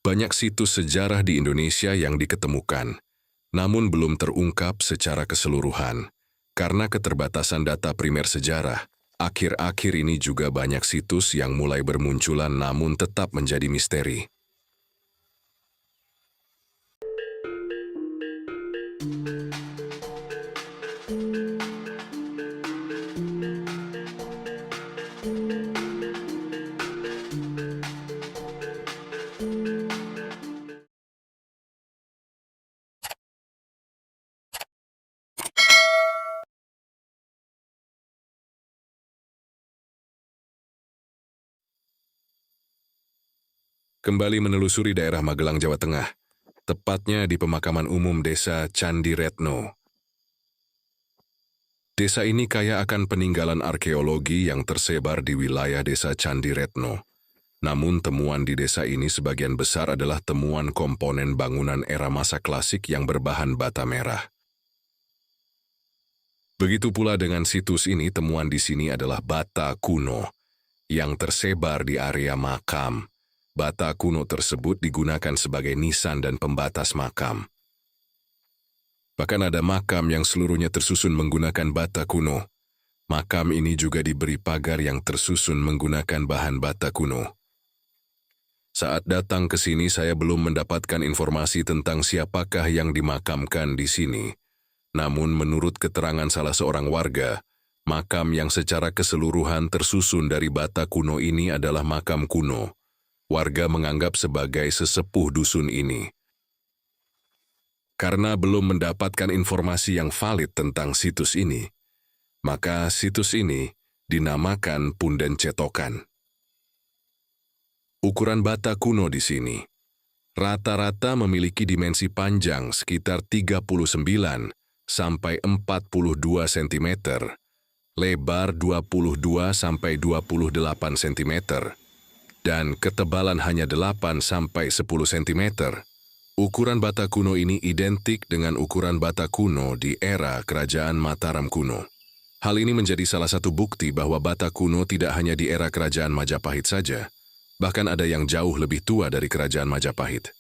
Banyak situs sejarah di Indonesia yang diketemukan, namun belum terungkap secara keseluruhan. Karena keterbatasan data primer sejarah, akhir-akhir ini juga banyak situs yang mulai bermunculan namun tetap menjadi misteri. Kembali menelusuri daerah Magelang, Jawa Tengah, tepatnya di pemakaman umum Desa Candi Retno. Desa ini kaya akan peninggalan arkeologi yang tersebar di wilayah Desa Candi Retno. Namun temuan di desa ini sebagian besar adalah temuan komponen bangunan era masa klasik yang berbahan bata merah. Begitu pula dengan situs ini, temuan di sini adalah bata kuno yang tersebar di area makam. Bata kuno tersebut digunakan sebagai nisan dan pembatas makam. Bahkan ada makam yang seluruhnya tersusun menggunakan bata kuno. Makam ini juga diberi pagar yang tersusun menggunakan bahan bata kuno. Saat datang ke sini, saya belum mendapatkan informasi tentang siapakah yang dimakamkan di sini. Namun menurut keterangan salah seorang warga, makam yang secara keseluruhan tersusun dari bata kuno ini adalah makam kuno. Warga menganggap sebagai sesepuh dusun ini. Karena belum mendapatkan informasi yang valid tentang situs ini, maka situs ini dinamakan Punden Cetokan. Ukuran bata kuno di sini rata-rata memiliki dimensi panjang sekitar 39 sampai 42 cm, lebar 22 sampai 28 cm, dan ketebalan hanya 8 sampai 10 cm. Ukuran bata kuno ini identik dengan ukuran bata kuno di era Kerajaan Mataram kuno. Hal ini menjadi salah satu bukti bahwa bata kuno tidak hanya di era Kerajaan Majapahit saja, bahkan ada yang jauh lebih tua dari Kerajaan Majapahit.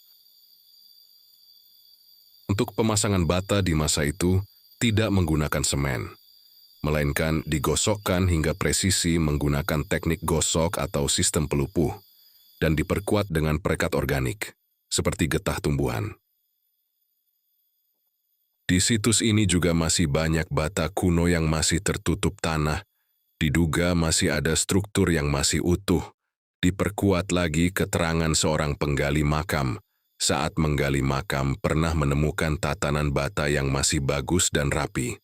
Untuk pemasangan bata di masa itu tidak menggunakan semen, melainkan digosokkan hingga presisi menggunakan teknik gosok atau sistem pelupuh, dan diperkuat dengan perekat organik, seperti getah tumbuhan. Di situs ini juga masih banyak bata kuno yang masih tertutup tanah, diduga masih ada struktur yang masih utuh. Diperkuat lagi keterangan seorang penggali makam, saat menggali makam pernah menemukan tatanan bata yang masih bagus dan rapi.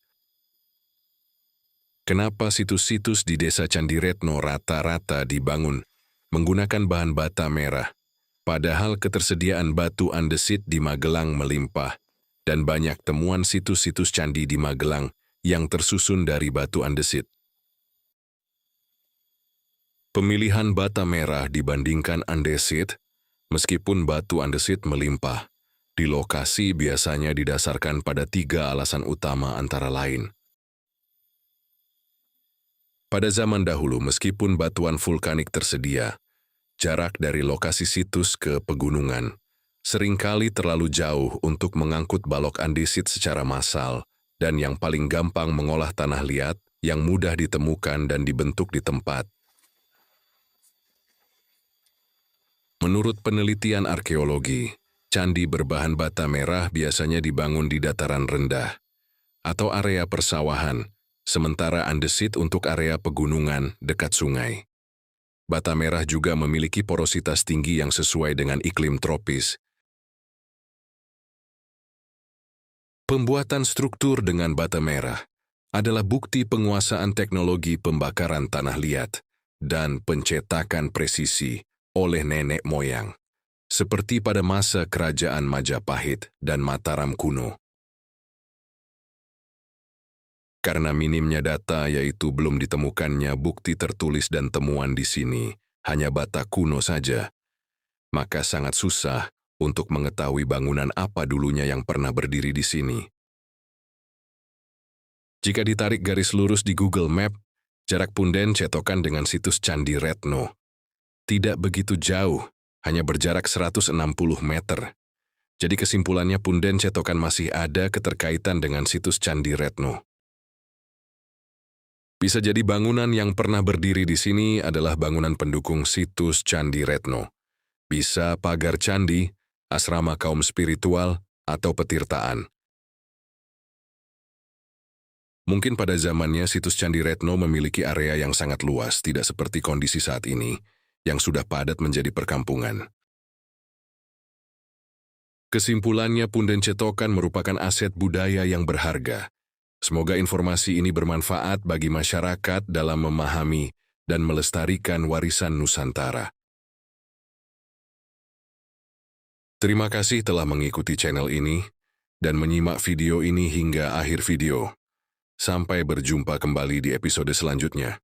Kenapa situs-situs di Desa Candi Retno rata-rata dibangun menggunakan bahan bata merah, padahal ketersediaan batu andesit di Magelang melimpah, dan banyak temuan situs-situs candi di Magelang yang tersusun dari batu andesit? Pemilihan bata merah dibandingkan andesit, meskipun batu andesit melimpah, di lokasi biasanya didasarkan pada 3 alasan utama antara lain. Pada zaman dahulu, meskipun batuan vulkanik tersedia, jarak dari lokasi situs ke pegunungan seringkali terlalu jauh untuk mengangkut balok andesit secara massal, dan yang paling gampang mengolah tanah liat yang mudah ditemukan dan dibentuk di tempat. Menurut penelitian arkeologi, candi berbahan bata merah biasanya dibangun di dataran rendah atau area persawahan, sementara andesit untuk area pegunungan dekat sungai. Bata merah juga memiliki porositas tinggi yang sesuai dengan iklim tropis. Pembuatan struktur dengan bata merah adalah bukti penguasaan teknologi pembakaran tanah liat dan pencetakan presisi oleh nenek moyang, seperti pada masa Kerajaan Majapahit dan Mataram kuno. Karena minimnya data, yaitu belum ditemukannya bukti tertulis dan temuan di sini hanya bata kuno saja, maka sangat susah untuk mengetahui bangunan apa dulunya yang pernah berdiri di sini. Jika ditarik garis lurus di Google Map, jarak Punden Cetokan dengan situs Candi Retno tidak begitu jauh, hanya berjarak 160 meter. Jadi kesimpulannya punden cetokan masih ada keterkaitan dengan situs Candi Retno. Bisa jadi bangunan yang pernah berdiri di sini adalah bangunan pendukung situs Candi Retno. Bisa pagar candi, asrama kaum spiritual, atau petirtaan. Mungkin pada zamannya situs Candi Retno memiliki area yang sangat luas, tidak seperti kondisi saat ini, yang sudah padat menjadi perkampungan. Kesimpulannya, punden cetokan merupakan aset budaya yang berharga. Semoga informasi ini bermanfaat bagi masyarakat dalam memahami dan melestarikan warisan Nusantara. Terima kasih telah mengikuti channel ini dan menyimak video ini hingga akhir video. Sampai berjumpa kembali di episode selanjutnya.